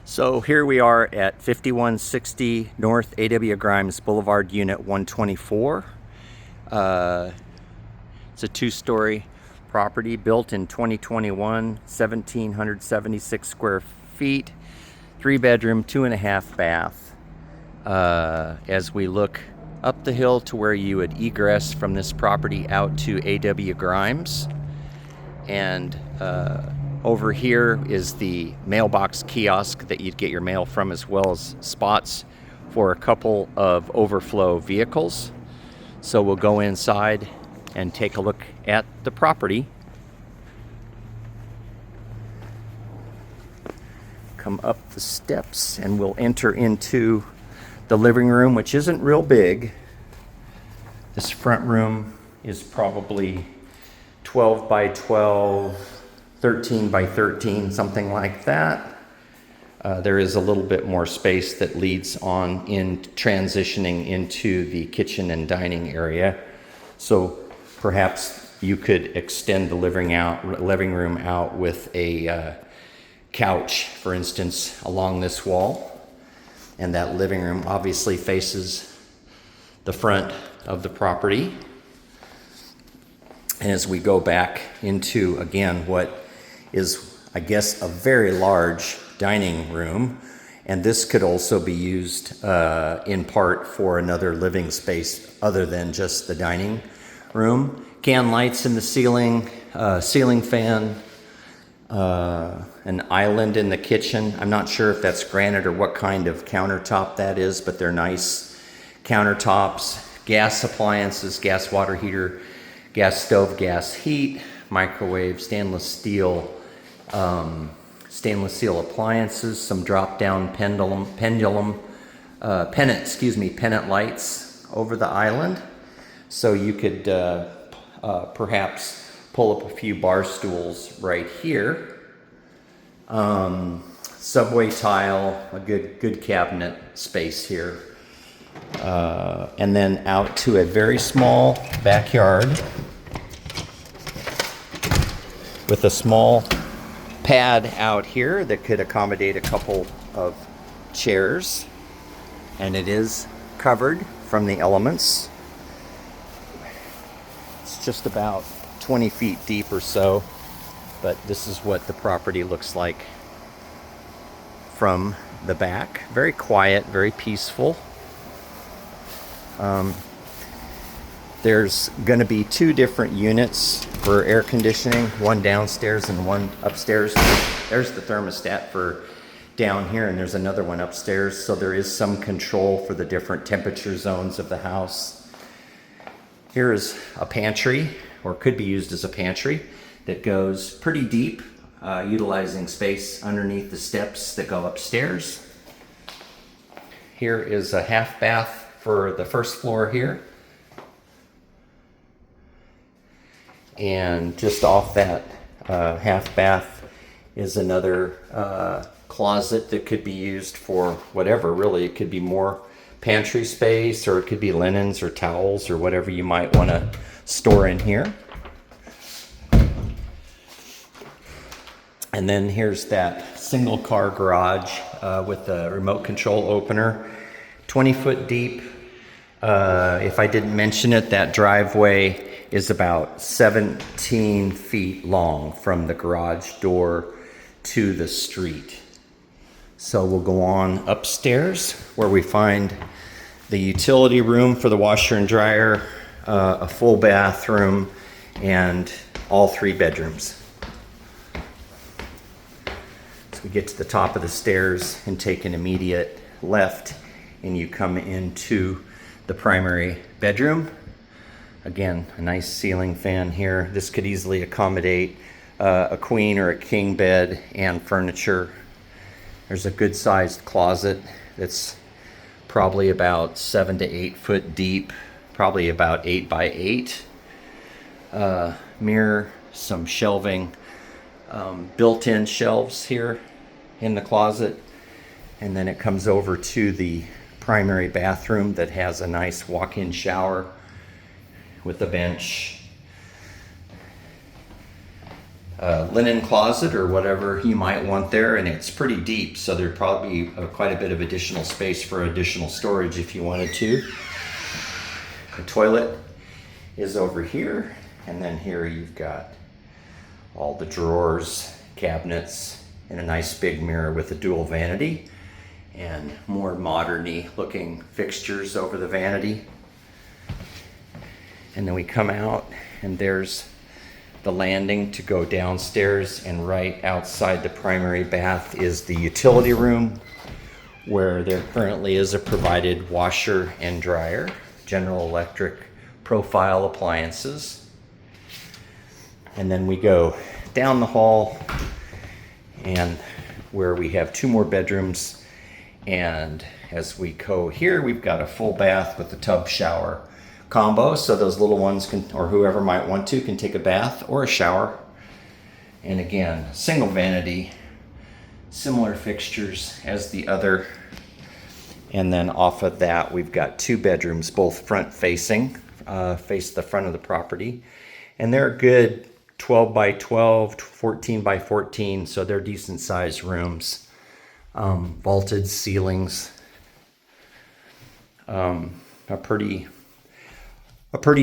So here we are at 5160 North A.W. Grimes Boulevard, Unit 124. It's a two-story property built in 2021, 1,776 square feet, 3-bedroom, 2.5 bath. As we look up the hill to where you would egress from this property out to A.W. Grimes, and over here is the mailbox kiosk that you'd get your mail from, as well as spots for a couple of overflow vehicles. So we'll go inside and take a look at the property. Come up the steps and we'll enter into the living room, which isn't real big. This front room is probably 12 by 12, 13 by 13, something like that. There is a little bit more space that leads on in transitioning into the kitchen and dining area. So perhaps you could extend the living room out with a couch, for instance, along this wall. And that living room obviously faces the front of the property. And as we go back into, again, what is, I guess, a very large dining room, and this could also be used in part for another living space other than just the dining room. Can lights in the ceiling, ceiling fan, an island in the kitchen. I'm not sure if that's granite or what kind of countertop that is, but they're nice countertops. Gas appliances, gas water heater, gas stove, gas heat, microwave, stainless steel appliances, some drop-down pennant lights over the island. So you could perhaps pull up a few bar stools right here. Subway tile, a good cabinet space here. And then out to a very small backyard with a small pad out here that could accommodate a couple of chairs, and it is covered from the elements. It's just about 20 feet deep or so, but this is what the property looks like from the back. Very quiet, very peaceful. There's going to be two different units for air conditioning, one downstairs and one upstairs. There's the thermostat for down here, and there's another one upstairs, so there is some control for the different temperature zones of the house. Here is a pantry, or could be used as a pantry, that goes pretty deep, utilizing space underneath the steps that go upstairs. Here is a half bath for the first floor here. And just off that half bath is another closet that could be used for whatever, really. It could be more pantry space, or it could be linens or towels or whatever you might want to store in here. And then here's that single car garage with the remote control opener, 20 foot deep. If I didn't mention it, that driveway is about 17 feet long from the garage door to the street. So we'll go on upstairs where we find the utility room for the washer and dryer, a full bathroom, and all 3 bedrooms. So we get to the top of the stairs and take an immediate left, and you come into the primary bedroom. Again, a nice ceiling fan here. This could easily accommodate a queen or a king bed and furniture. There's a good sized closet that's probably about 7 to 8 foot deep, probably about 8 by 8. Mirror, some shelving, built-in shelves here in the closet. And then it comes over to the primary bathroom that has a nice walk-in shower with a bench, linen closet or whatever you might want there, and it's pretty deep, so there'd probably be quite a bit of additional space for additional storage if you wanted to. The toilet is over here, and then here you've got all the drawers, cabinets, and a nice big mirror with a dual vanity and more modern-y looking fixtures over the vanity. And then we come out and there's the landing to go downstairs, and right outside the primary bath is the utility room, where there currently is a provided washer and dryer, General Electric profile appliances. And then we go down the hall, and where we have 2 more bedrooms, and as we go here, we've got a full bath with a tub shower combo, so those little ones can, or whoever might want to, can take a bath or a shower. And again, single vanity, similar fixtures as the other. And then off of that, we've got 2 bedrooms, both front facing, face the front of the property. And they're good 12 by 12, 14 by 14, so they're decent sized rooms. Vaulted ceilings, a pretty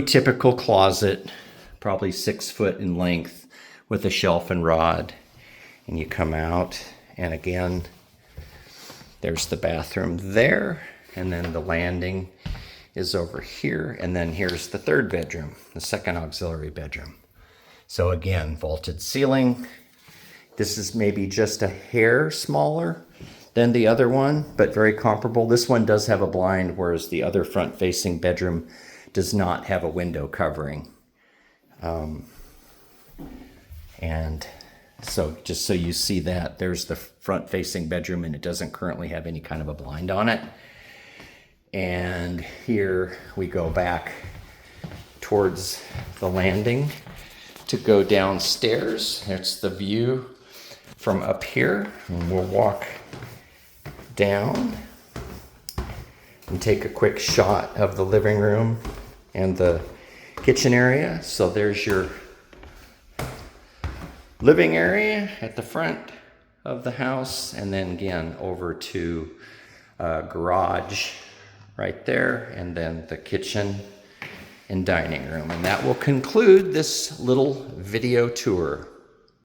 typical closet, probably 6 foot in length with a shelf and rod. And you come out, and again, there's the bathroom there, and then the landing is over here, and then here's the 3rd bedroom, the 2nd auxiliary bedroom. So again, vaulted ceiling. This is maybe just a hair smaller than the other one, but very comparable. This one does have a blind, whereas the other front-facing bedroom does not have a window covering. And so just so you see that, there's the front-facing bedroom, and it doesn't currently have any kind of a blind on it. And here we go back towards the landing to go downstairs. That's the view from up here, and we'll walk down and take a quick shot of the living room and the kitchen area. So there's your living area at the front of the house, and then again over to garage right there, and then the kitchen and dining room. And that will conclude this little video tour.